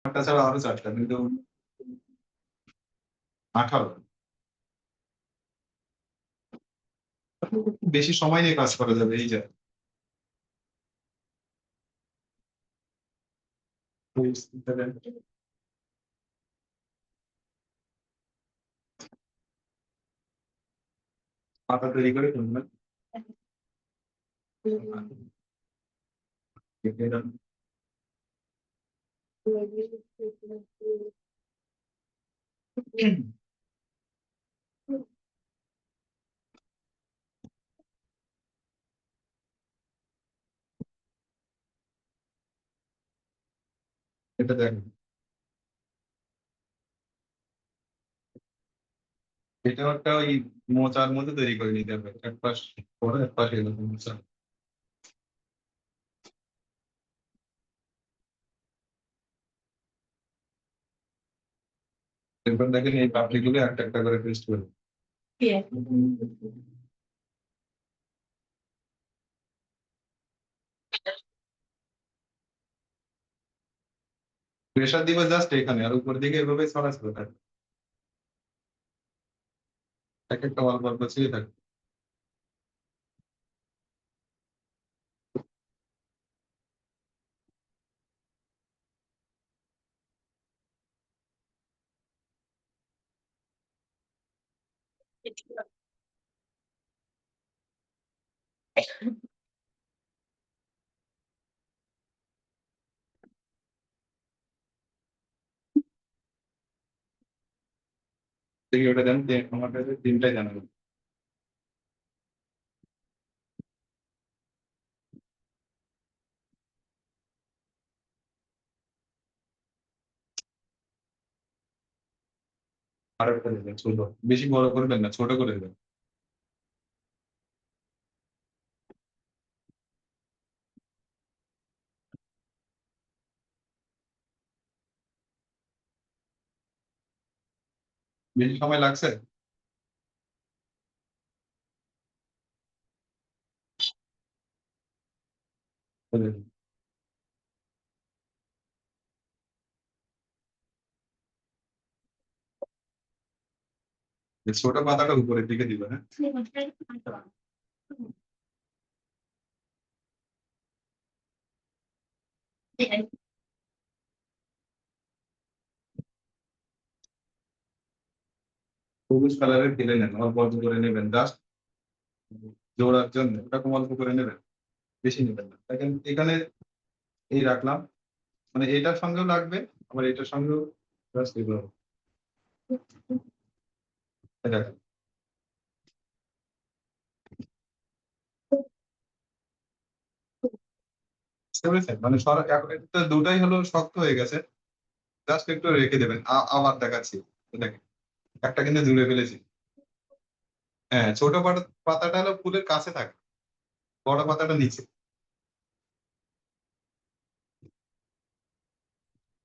একটা ছাড়া আরো চারটা, কিন্তু 18। বেশি সময় নিয়ে কাজ করা যাবে এই যে। পাতা তৈরি করে ফেলবেন। এটা দেখেন, এটা একটা ওই মোচার মধ্যে তৈরি করে নিতে হবে, এক পাশ পরে এক পাশে এরকম মোচা। এরপর দেখেন এই পাপড়ি গুলো একটা একটা করে পেস্ট করে। প্রেসার দিবে জাস্ট এখানে, আর উপর দিকে এভাবে ছড়াছড়ি থাকবে, এক একটা অল্প অল্প ছিঁড়ে থাকবে। দেখি ওটা দেন, আমার কাছে তিনটাই জানাবেন। আর একটা দেবেন ছোট, বেশি বড় করবেন না, ছোট করে দেবেন। বেশি সময় লাগছে? ছোট পাতাটা উপরের দিকে দিবে, হ্যাঁ। সবুজ কালারের ফেলে নেন, অল্প অল্প করে নেবেন জাস্ট জোড়ার জন্য, ওরকম অল্প করে নেবেন, বেশি নেবেন না। দেখেন এখানে এই রাখলাম, মানে এটার সঙ্গেও লাগবে, আবার এটার সঙ্গেও জাস্ট এগুলো। এই দেখেন, বুঝতে পেরেছেন? মানে এখন এটা দুটাই হলো শক্ত হয়ে গেছে, জাস্ট একটু রেখে দেবেন। আবার দেখাচ্ছি, দেখেন একটা কিন্তু জুড়ে ফেলেছি। হ্যাঁ, ছোট পাতাটা হলো ফুলের কাছে থাকে, বড় পাতাটা নিচে।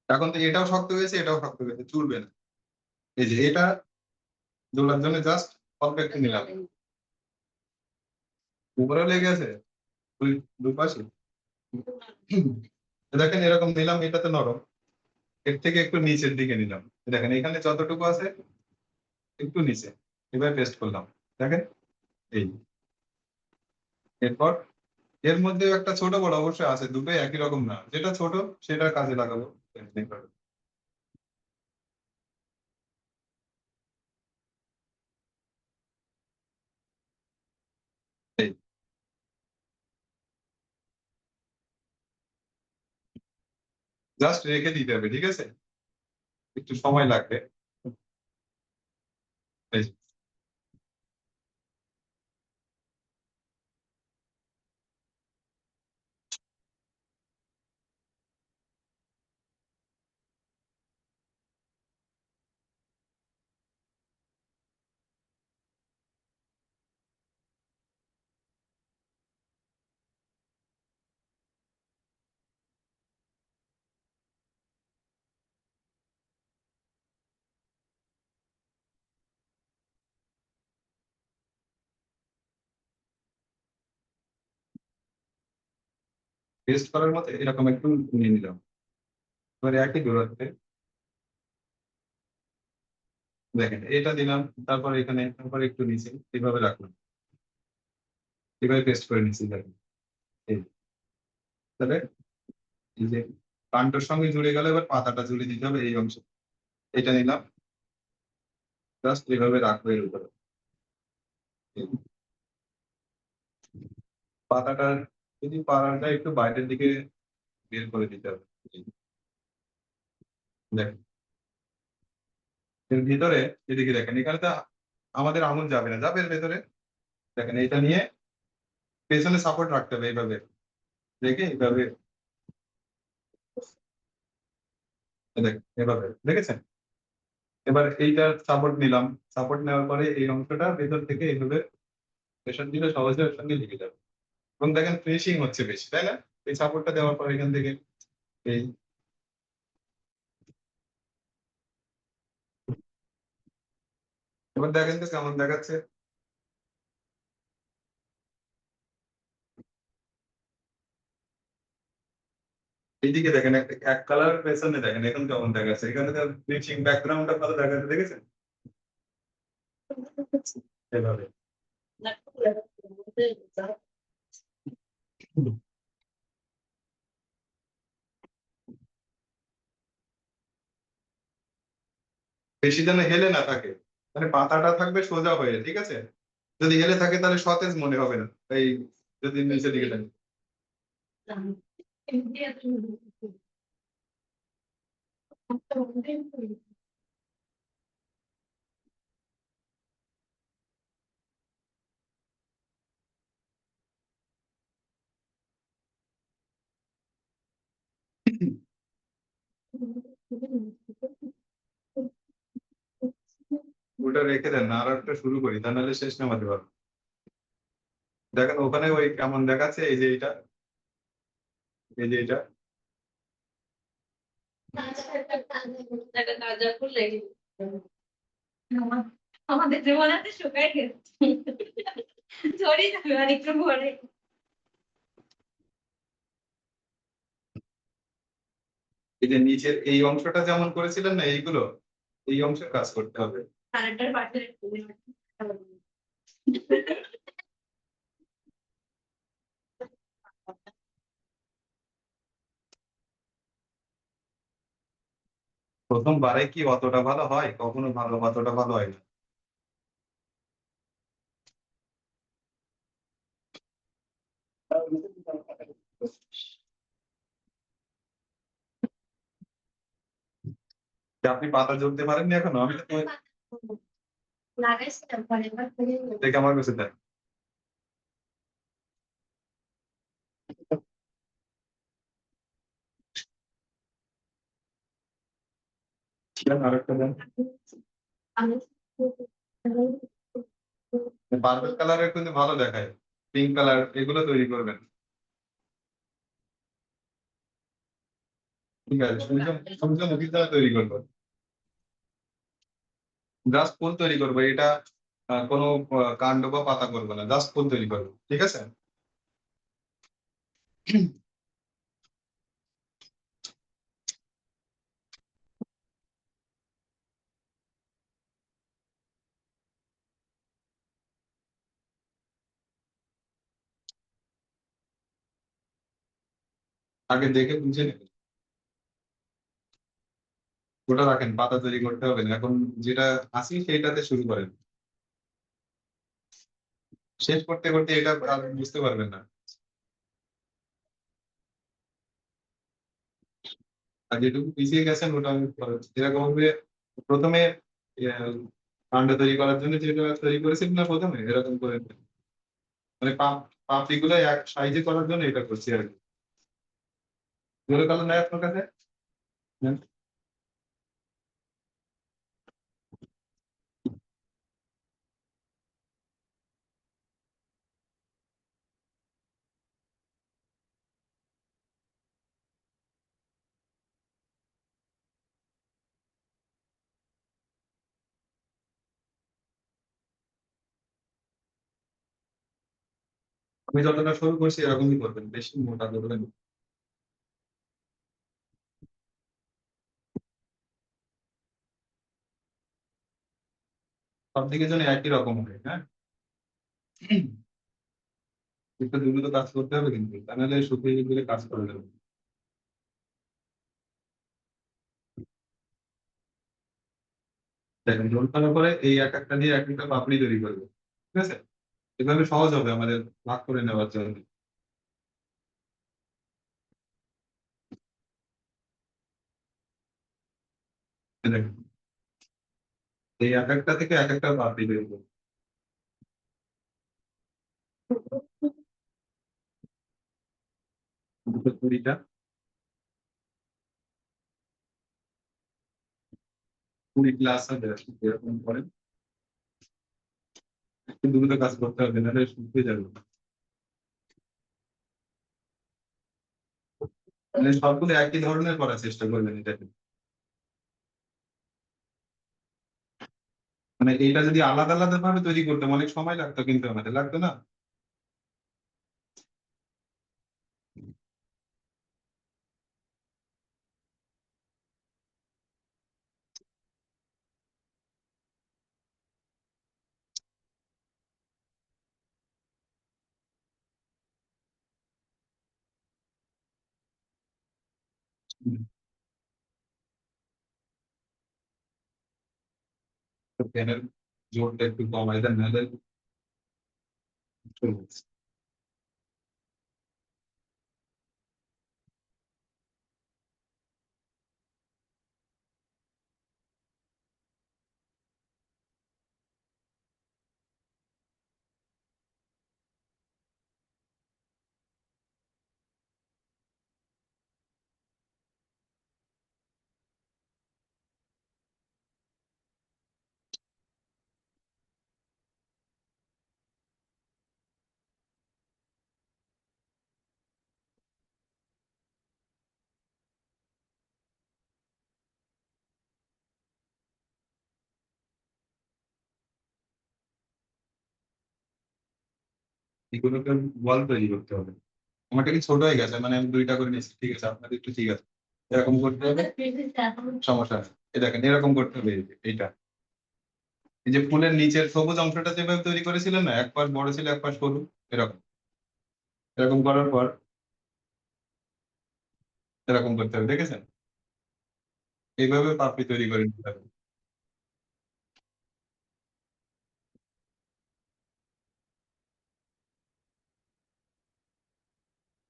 এখন তো এটাও শক্ত হয়েছে, এটাও শক্ত হয়েছে, চুলবে না। এই যে এটা দোলার জন্য জাস্ট অল্প একটু নিলাম, উপরেও লেগে আছে দুপাশে। দেখেন এরকম নিলাম, এটা তো নরম, এর থেকে একটু নিচের দিকে নিলাম। দেখেন এখানে যতটুকু আছে একটু নিচে, এবার পেস্ট করলাম। দেখেন এই, এরপর এর মধ্যে একটা ছোট বড় অবশ্যই আছে, দুটোই একই রকম না, যেটা ছোট সেটা কাজে লাগাবো। এই জাস্ট রেখে দিতে হবে, ঠিক আছে, একটু সময় লাগবে। এই পেস্ট করার মতো এরকম একটু নিয়ে নিলাম, এবার একই দূরত্বে দেখেন এটা দিলাম, তারপর এখানে, তারপর একটু নিচে, এইভাবে রাখলাম, এভাবে পেস্ট করে নিচ্ছি দেখেন। এই তাহলে এই যে কান্ডর সঙ্গে জুড়ে গেল, এবার পাতাটা জুড়ে দিতে হবে এই অংশ। এটা নিলাম, জাস্ট এভাবে রাখবো এর উপরে। এই পাতাটা যদি পারা যায় একটু বাইরের দিকে বের করে দিতে হবে। এই দেখেন এর ভিতরে, এদিকে দেখেন এখানে তো আমাদের আঙুল যাবে না, যাবে এর ভেতরে। দেখেন এটা নিয়ে পেছনে সাপোর্ট রাখতে হবে এইভাবে, রেখে এইভাবে, দেখেন এভাবে দেখেছেন। এবার এইটা সাপোর্ট নিলাম, সাপোর্ট নেওয়ার পরে এই অংশটা ভেতর থেকে এইভাবে প্রেশার দিলে সহজে ওর সঙ্গে লেগে যাবে। এবং দেখেন ফিনিশিং হচ্ছে বেশি, তাই না? এই সাপোর্টটা দেওয়ার পর এখান থেকে এই, এবার দেখেন তো কেমন দেখাচ্ছে। এইদিকে দেখেন এক কালার পেছনে দেখেন এখন কেমন দেখাচ্ছে, এখানে ফিনিশিং ব্যাকগ্রাউন্ডটা ভালো দেখাচ্ছে, দেখেছেন? এভাবে বেশি যেন হেলে না থাকে, মানে পাতাটা থাকবে সোজা হয়ে, ঠিক আছে? যদি হেলে থাকে তাহলে সতেজ মনে হবে না। এই যদি নিচের দিকে থাকে, ওটা রেখে দেন না, আর একটা শুরু করি, তা নাহলে শেষ নামাতে পারবো। দেখেন ওখানে ওই কেমন দেখাচ্ছে, এই যে এটা, এই যে এটা, আমাদের জীবনে শুকাই গেছে, ঝরে যাবে আর একটু পরে। এই যে নিচের এই অংশটা যেমন করেছিলেন না এইগুলো, এই অংশের কাজ করতে হবে। আরেকটার পাশে প্রথমবারে কি অতটা ভালো হয়? কখনো ভালো, অতটা ভালো হয় না। যে আপনি পাতা জলতে পারেননি এখনো? আমি তো লাগাইছিলাম পরে এবার ফিরে দেখে আমার কাছে দেয়। দেন আরেকটা দেন। আমি পার্পল কালারের কিন্তু ভালো দেখায়, পিঙ্ক কালার এগুলো তৈরি করবেন। ঠিক আছে, সূর্যমুখী দ্বারা তৈরি করবো, জাস্ট ফুল তৈরি করবো এটা। কোনো কাণ্ড বা পাতা করবো না, জাস্ট ফুল তৈরি করবো, ঠিক আছে? আগে দেখে বুঝে নেবেন। ওটা রাখেন, পাতা তৈরি করতে হবে না এখন, যেটা আসি সেইটাতে শুরু করেন। শেষ করতে করতে এটা আর বুঝতে পারবেন না। আর যেটুকু পিছিয়ে গেছেন ওটা আমি যেরকম ভাবে প্রথমে আহ, কাণ্ড তৈরি করার জন্য যেটা তৈরি করেছিলেন না প্রথমে, এরকম করে মানে পাপড়ি গুলো এক সাইজে করার জন্য এটা করছি আর কি। যেগুলো কালার নেয় আপনার কাছে, হ্যাঁ। আমি যতটা শুরু করছি এরকমই করবেন, বেশি মোটা করবেন না। সব দিকের জন্য একই রকম হবে, হ্যাঁ। একটু দ্রুত কাজ করতে হবে কিন্তু, তা নাহলে শুকিয়ে গেলে কাজ করে দেবে। দেখেন রোল করার পরে এই এক একটা দিয়ে এক একটা পাপড়ি তৈরি করবে, ঠিক আছে। এভাবে সহজ হবে আমাদের ভাগ করে নেওয়ার জন্য। এই দেখেন, এই এক একটা থেকে এক একটা পাপড়ি তৈরি করবে। দুটো 20টা, 20 গ্লাস হবে এরকম করে। একটু দ্রুত কাজ করতে হবে, নাহলে শুকিয়ে যাবে। মানে সবগুলো একই ধরনের করার চেষ্টা করবেন এটাকে। মানে এইটা যদি আলাদা আলাদা ভাবে তৈরি করতাম অনেক সময় লাগতো, কিন্তু আমাদের লাগতো না। ফ্যানের জোরটা একটু কমাই দেন, নাহলে চলে যাচ্ছে। এগুলোকে বল তৈরি করতে হবে। আমারটা কি ছোট হয়ে গেছে, মানে আমি 2টা করে নিচ্ছি, ঠিক আছে, আপনাদের একটু ঠিক আছে। এরকম করতে হবে, সমস্যা নেই। এই দেখেন এরকম করতে হবে, এইটা। এই যে ফুলের নিচের সবুজ অংশটা যেভাবে তৈরি করেছিলেন না, এক পাশ বড় ছিল এক পাশ সরু, এরকম। এরকম করার পর এরকম করতে হবে, দেখেছেন। এইভাবে পাপড়ি তৈরি করে নিতে হবে।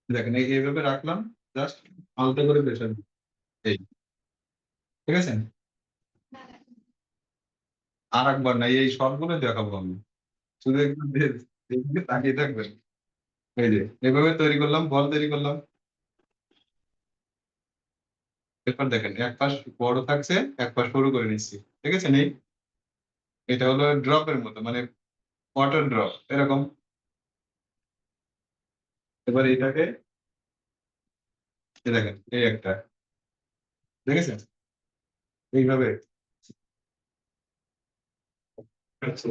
দেখেন এইভাবে রাখলাম, জাস্ট আলতো করে প্রেশার, এই, ঠিক আছে। আর একবার না, এই সবগুলো দেখাবো আমি, শুধু একটু এদিকে তাকিয়ে থাকবেন। এই যে এভাবে তৈরি করলাম, বল তৈরি করলাম। এরপর দেখেন এক পাশ বড় থাকছে, এক পাশ সরু করে নিচ্ছি, ঠিক আছে। নেই, এটা হলো ড্রপের মতো, মানে ওয়াটার ড্রপ এরকম। এবার এটাকে এই দেখেন, এই একটা, দেখেছেন, এইভাবে। আচ্ছা,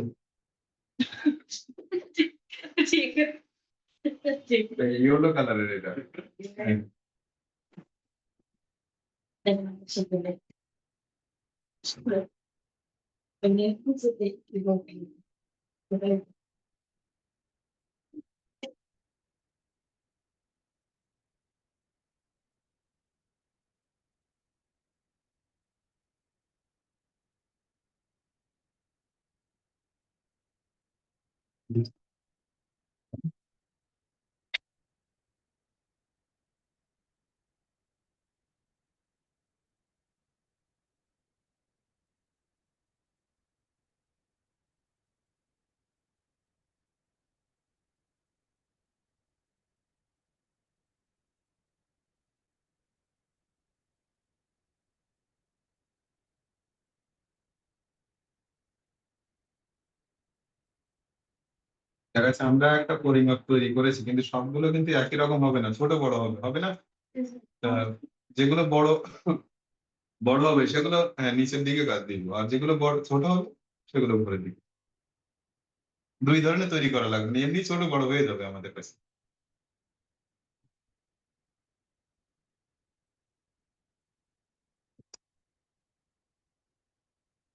ঠিক ঠিক ইয়েলো কালারের এটা। হ্যাঁ, দেখা যাচ্ছে আমরা একটা পরিমাপ তৈরি করেছি, কিন্তু সবগুলো কিন্তু একই রকম হবে না, ছোট বড় হবে, হবে না। তা যেগুলো বড় বড় হবে সেগুলো, হ্যাঁ, নিচের দিকে কাজ দিব, আর যেগুলো বড় ছোট হবে সেগুলো উপরের দিকে। 2 ধরনের তৈরি করা লাগবে না, এমনি ছোট বড় হয়ে যাবে আমাদের কাছে।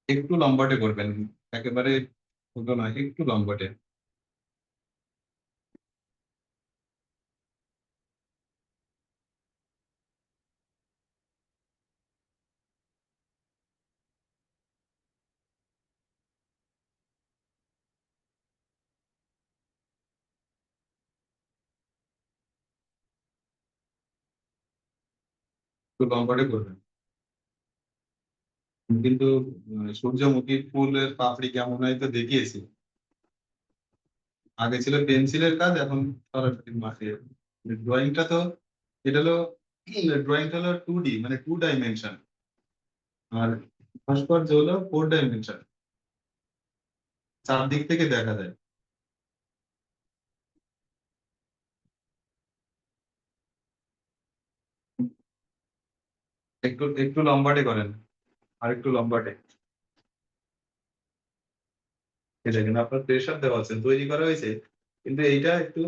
একটু লম্বাটে করবেন, একেবারে ছোট নয়, একটু লম্বাটে। একটু লম্বাটে করবেন। কিন্তু সূর্যমুখী ফুলের পাপড়ি কেমন হয় তো দেখিয়েছি। আগে ছিল পেন্সিলের কাজ, এখন সরাসরি মাঠে। ড্রয়িংটা তো, এটা হলো ড্রয়িংটা হলো 2D, মানে 2 ডাইমেনশন। আর ভাস্কর্য হলো 4 ডাইমেনশন, চারদিক থেকে দেখা যায়। একটু একটু লম্বাটে করেন, আর একটু লম্বাটে। এই দেখেন আপনার প্রেশার দেওয়া আছে, তৈরি করা হয়েছে, কিন্তু এইটা একটু।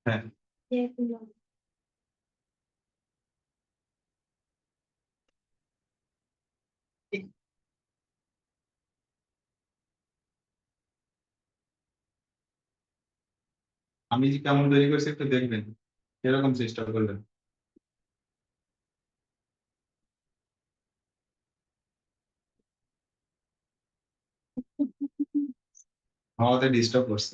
হ্যাঁ, আমি যে কেমন তৈরি করছি একটু দেখবেন, এরকম চেষ্টা করবেন। আমাদের ডিস্টার্ব করছে।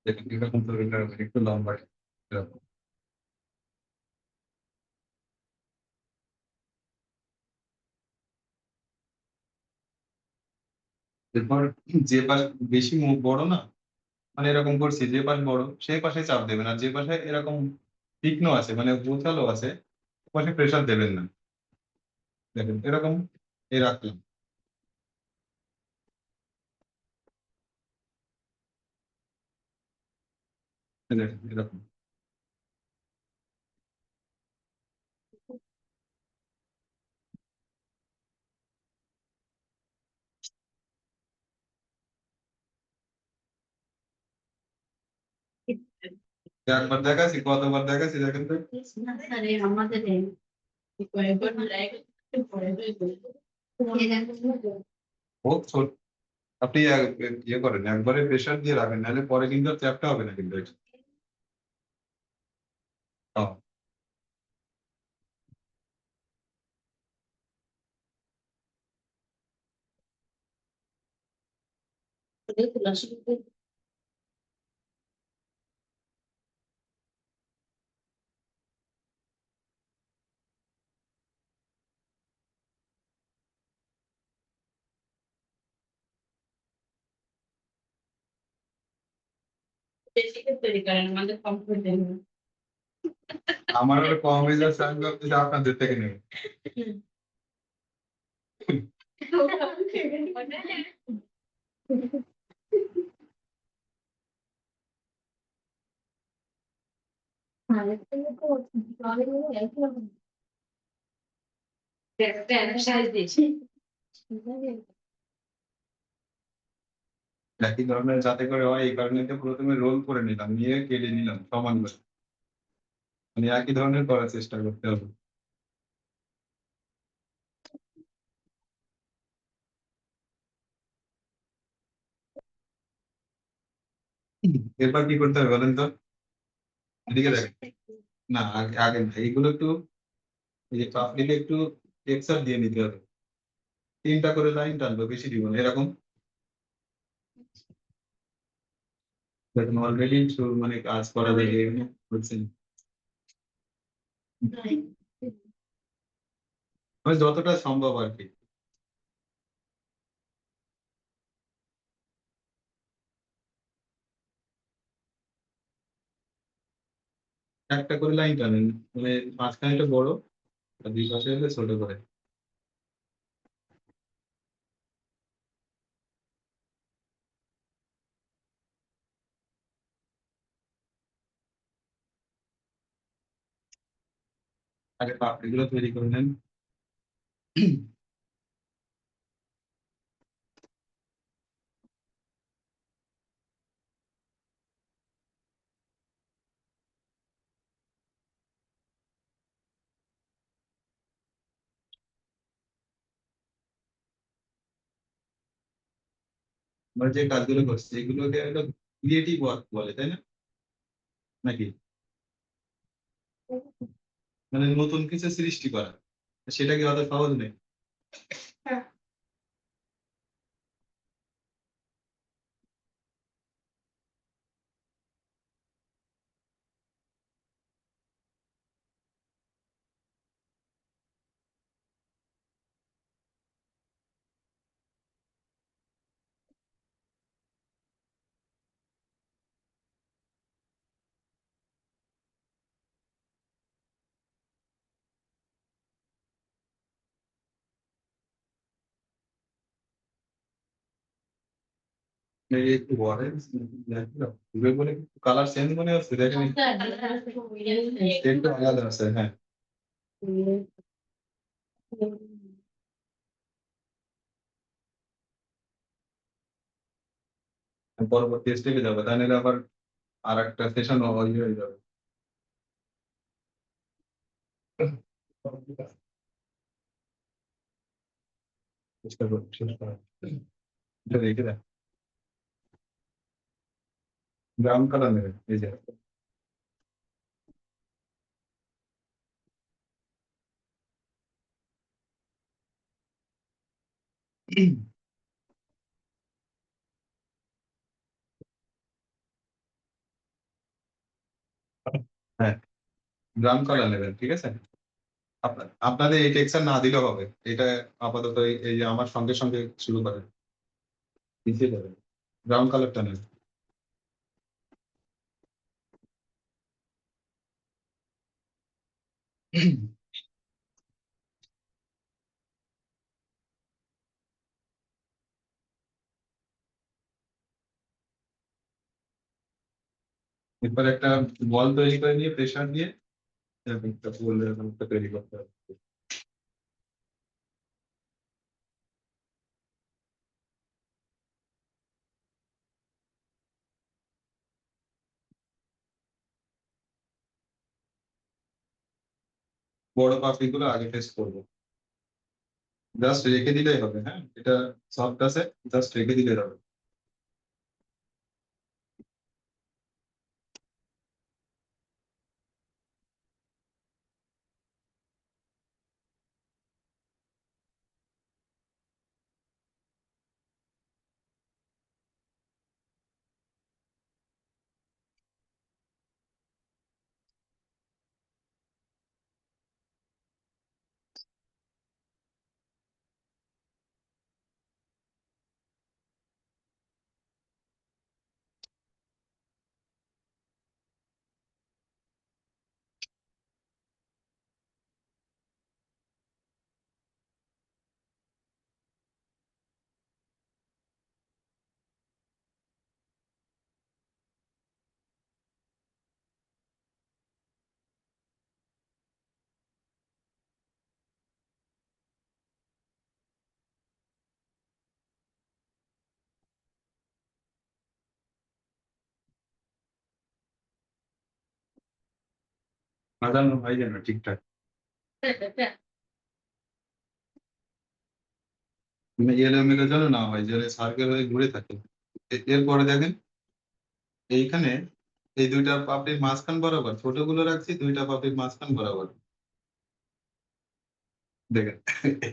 দেখেন এরকম তৈরি করবেন, একটু লম্বাটে, এরকম। এরপর যে পাশ বেশি বড় না, মানে এরকম করছি, যে পাশ বড় সেই পাশে চাপ দেবেন, আর যে পাশে এরকম তীক্ষ্ণ আছে মানে গোছালো আছে, ওই পাশে প্রেশার দেবেন না। দেখেন এরকম, এই রাখলাম। এই দেখেন এরকম। একবার দেখাচ্ছি, কতবার দেখাচ্ছি দেখেন তো। আরে আমাদের কয়েকবার বহুত ছোট। আপনি ইয়ে করেন, একবারে প্রেশার দিয়ে রাখেন, নাহলে পরে কিন্তু আর চ্যাপটা হবে না কিন্তু এটা। হ্যাঁ। বেশি করে তৈরি করেন আমাদের কম করে দেন আমার আরো কম হয়ে যাচ্ছে, আমি ভাবতেছি আপনাদের থেকে নেব। একই ধরনের যাতে করে হয়, এই কারণে তো প্রথমে রোল করে নিলাম, নিয়ে কেটে নিলাম সমান করে। মানে একই ধরনের করার চেষ্টা করতে হবে। এরপর কি করতে হবে বলেন তো? এদিকে দেখেন। না, আগে আগে না, এইগুলো একটু, এই যে পাপড়িতে একটু টেক্সচার দিয়ে নিতে হবে। 3টা করে লাইন টানবো, বেশি দিব না, এরকম। দেখুন অলরেডি মানে কাজ করা যায় এরকম করছেন। মানে যতটা সম্ভব আর কি। একটা করে লাইন টানেন, মানে মাঝখানেটা বড় আর দুই পাশে হলে ছোট করে। আগে পাপড়িগুলো তৈরি করে নেন। আমরা যে কাজগুলো করছি এগুলোকে একটা ক্রিয়েটিভ ওয়ার্ক বলে, তাই না? নাকি মানে নতুন কিছু সৃষ্টি করা, সেটা কি অত সহজ নেই। এই একটু বলেন, বলে কালার চেঞ্জ মনে হচ্ছে, দেখেন একটু আলাদা আছে, হ্যাঁ। পরবর্তী স্টেপে যাবে, তাই নাহলে আবার আর একটা সেশন হয়ে যাবে। চেষ্টা করুন শেষ করার। এটা রেখে দেন, ব্রাউন কালার নেবেন, এই যে। হ্যাঁ, ব্রাউন কালার নেবেন, ঠিক আছে। আপনাদের এই টেক্সচার না দিলেও হবে, এটা আপাতত এই যে আমার সঙ্গে সঙ্গে শুরু করেন, পিছিয়ে যাবেন। ব্রাউন কালারটা নেন। এরপর একটা বল তৈরি করে নিয়ে প্রেসার দিয়ে এরকম একটা বল এরকম একটা তৈরি করতে হবে। বড় পাপড়ি গুলো আগে পেস্ট করবো। জাস্ট রেখে দিলেই হবে, হ্যাঁ, এটা সফট আছে, জাস্ট রেখে দিলেই হবে। সাজানো হয় যেন ঠিকঠাক, মানে এলোমেলো যেন না হয়, যেন সার্কেল হয়ে ঘুরে থাকে। এরপরে দেখেন এইখানে এই দুইটা পাপড়ির মাঝখান বরাবর ছোটগুলো রাখছি, দুইটা পাপড়ির মাঝখান বরাবর, দেখেন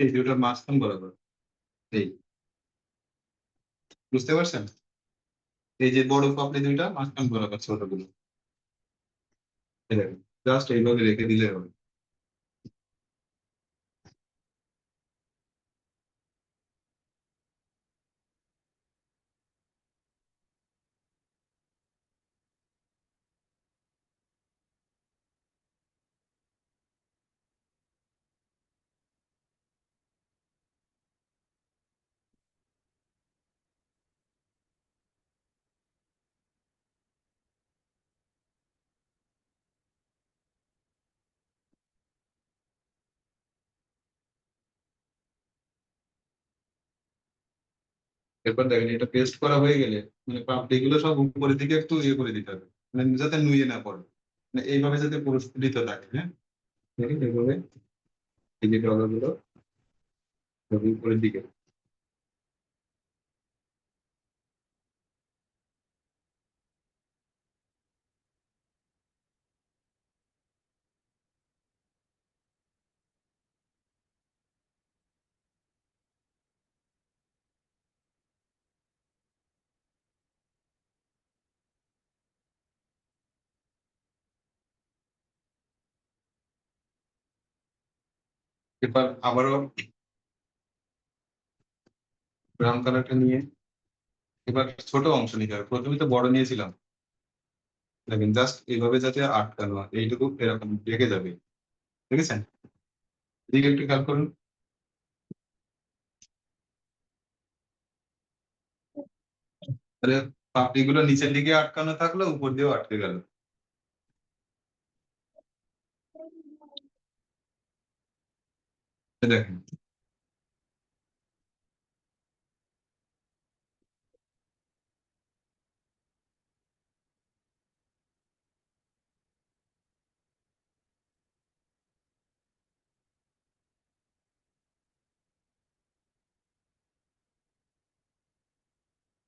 এই দুটোর মাঝখান বরাবর, এই, বুঝতে পারছেন? এই যে বড় পাপড়ি দুইটা মাঝখান বরাবর ছোটগুলো, এই দেখেন, জাস্ট এইভাবে রেখে দিলে হবে। এরপর দেখেন এটা পেস্ট করা হয়ে গেলে মানে পাপড়ি গুলো সব উপরের দিকে একটু ইয়ে করে দিতে হবে, মানে যাতে নুয়ে না পড়ে, মানে এইভাবে যাতে প্রস্ফুটিত থাকে, হ্যাঁ, দেখেন এইভাবে, এই যে ডগাগুলো সব উপরের দিকে। এরপর আবারও ব্রাউন কালারটা নিয়ে এবার ছোট অংশ নিতে হবে, প্রথমে তো বড় নিয়েছিলাম, দেখেন জাস্ট এইভাবে যাতে আটকানো হয়, এইটুকু এরকম রেখে যাবে, দেখেছেন? এদিকে একটু খেয়াল করুন, তাহলে পাপড়ি গুলো নিচের দিকে আটকানো থাকলো, উপর দিয়েও আটকে গেল, এই দেখেন।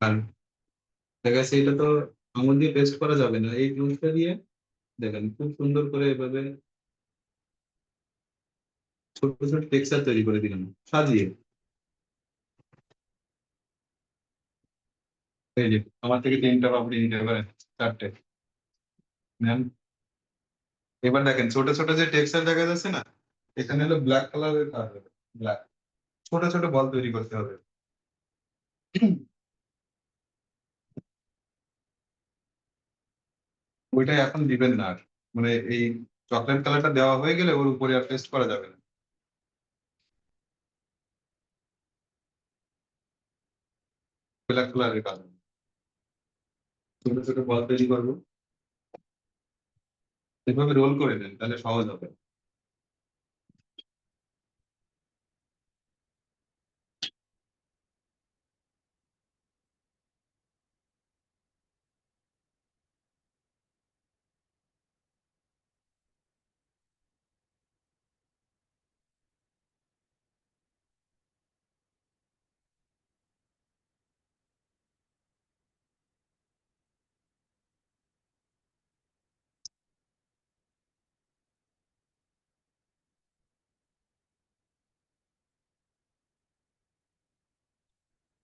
আর দেখা যাচ্ছে এটা তো আঙুল দিয়ে পেস্ট করা যাবে না, এই জিনিসটা দিয়ে দেখেন খুব সুন্দর করে এভাবে ছোট ছোট টেক্সচার তৈরি করে দিলাম সাজিয়ে। এই যে আমার থেকে তিনটা পাপড়ি নিতে পারেন, চারটে নেন। এবার দেখেন ছোট ছোট যে টেক্সচার দেখা যাচ্ছে না, এখানে হলো ব্ল্যাক কালারের কাজ হবে, ব্ল্যাক, ছোট ছোট বল তৈরি করতে হবে। ওইটাই এখন দিবেন না আর, মানে এই চকলেট কালারটা দেওয়া হয়ে গেলে ওর উপরে আর পেস্ট করা যাবে না, ব্ল্যাক কালারের কাজ হবে। ছোট ছোট বল তৈরি করবো, এভাবে রোল করে দেন তাহলে সহজ হবে।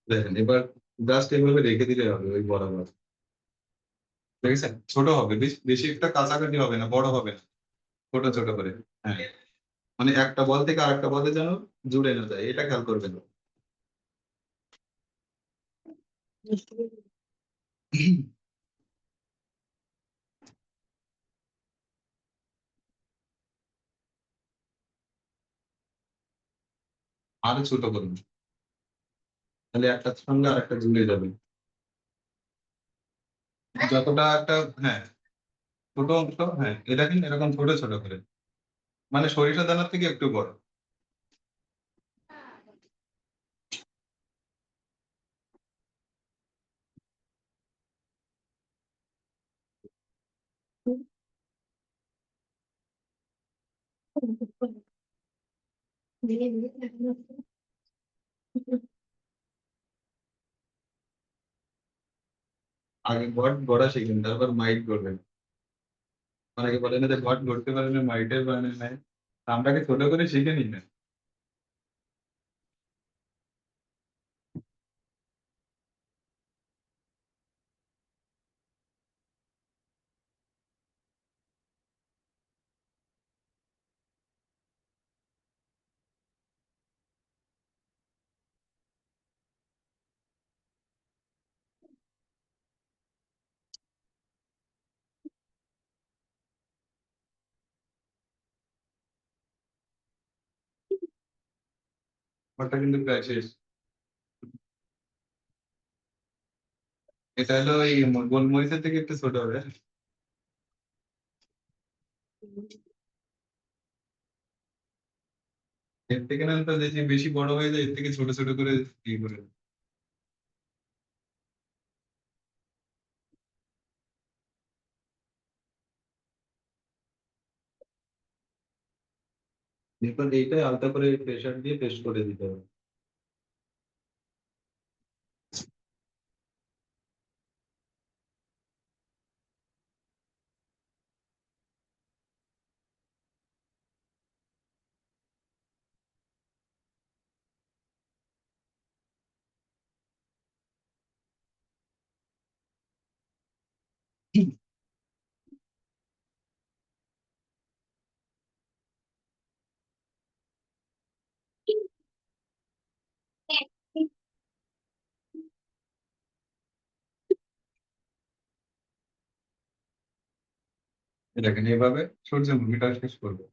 দেখেন এবার জাস্ট এভাবে রেখে দিলে হবে ওই বরাবর। দেখেছেন ছোট হবে, বেশি বেশি একটা কাছাকাছি হবে না, বড় হবে না, ছোট ছোট করে। হ্যাঁ, মানে একটা বল থেকে আরেকটা বলে যেন জুড়ে না যায়, এটা খেয়াল করবেন। আরো ছোট করুন, তাহলে একটা সঙ্গে আরেকটা জুড়ে যাবে। যতটা একটা, হ্যাঁ, ছোট অংশ, হ্যাঁ এটা কিন্তু এরকম ছোট ছোট করে, মানে সরিষা দানার থেকে একটু বড়। আগে গড গড়া শিখবেন, তারপর মাইট করবেন। অনেকে বলে না যে গড গড়তে পারে না, মাইটের বানানে নাই। আমরাকে ছোট করে শিখে নিই না। ওটা কিন্তু প্রায় শেষ। এটা হলো এই গোলমরিচের থেকে একটু ছোট হবে। এর থেকে না তো বেশি বেশি বড় হয়ে যায়, এর থেকে ছোট ছোট করে ইয়ে করে। এরপর এইটা আলতা করে প্রেসার দিয়ে পেস্ট করে দিতে হবে। দেখেন এভাবে সূর্যমুখীটা শেষ করবো।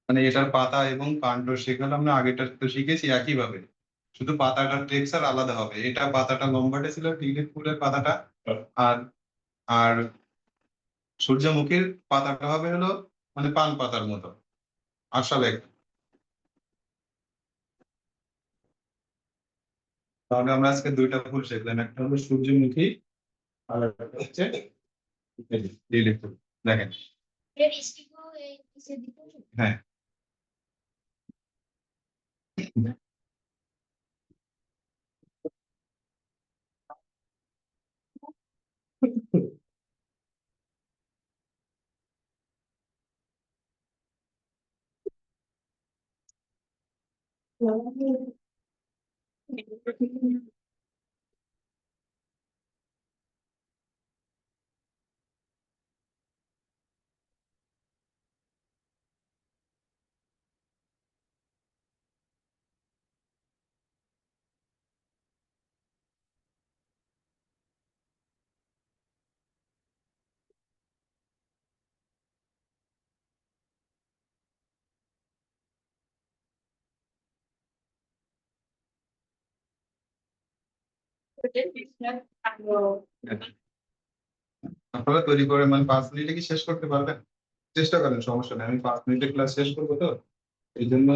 মানে এটার পাতা এবং কাণ্ড শিখলাম না, আগেটা তো শিখেছি একই ভাবে, শুধু পাতাটার টেক্সচার আলাদা হবে। এটা পাতাটা লম্বাটে ছিল টিউলিপ ফুলের পাতাটা, আর আর সূর্যমুখীর পাতাটা হবে হলো মানে পান পাতার মতো, আসলে। তাহলে আমরা আজকে দুইটা ফুল শিখলাম, একটা হলো সূর্যমুখী আর একটা হচ্ছে টিউলিপ ফুল। দেখেন, হ্যাঁ, আপনারা তৈরি করে মানে 5 মিনিটে কি শেষ করতে পারবেন? চেষ্টা করেন, সমস্যা নেই, আমি 5 মিনিটে ক্লাস শেষ করবো তো, এই জন্য।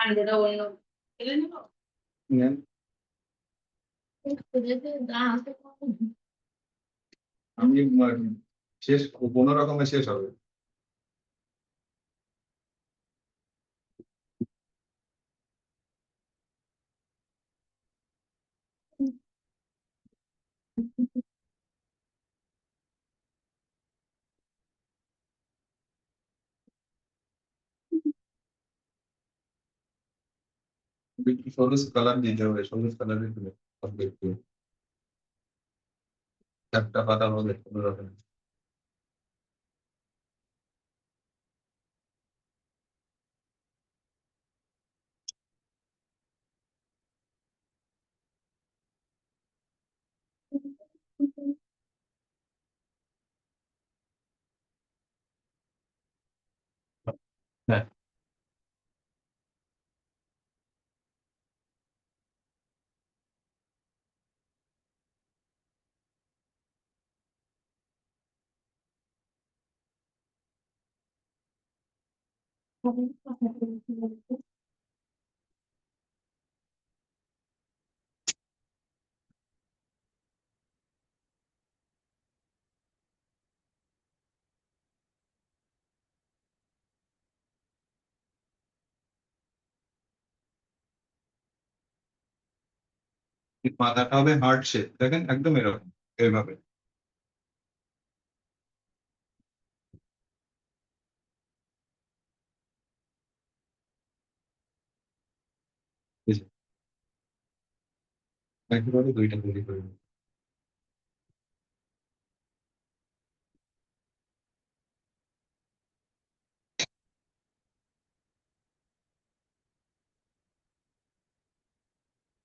পানি যেটা অন্য ফেলে নিব নেন। আমি শেষ কোনো রকমে শেষ হবে। একটু সবুজ কালার দিতে হবে, সবুজ কালারের হবে একটু, একটা পাতা হবে কোনো রকম। হ্যাঁ, এই পাতাটা হবে হার্ট শেপ, দেখেন একদম এরকম, এইভাবে। এই যে, একইভাবে দুইটা তৈরি করে নিন।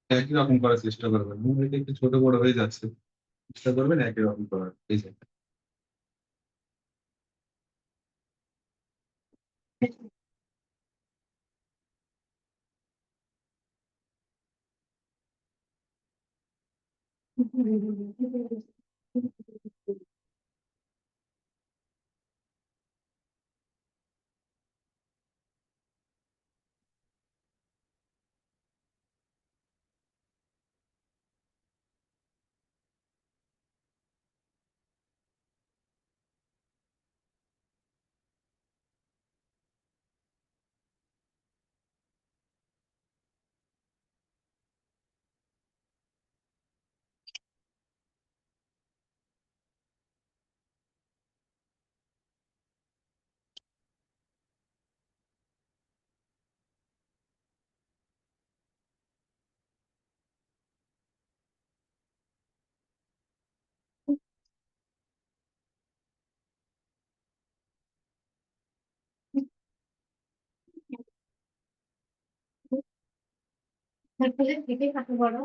একই রকম করার চেষ্টা করবেন, মনে হয় একটু ছোট বড় হয়ে যাচ্ছে, চেষ্টা করবেন একই রকম করার। এই যে, থেকে কত বড়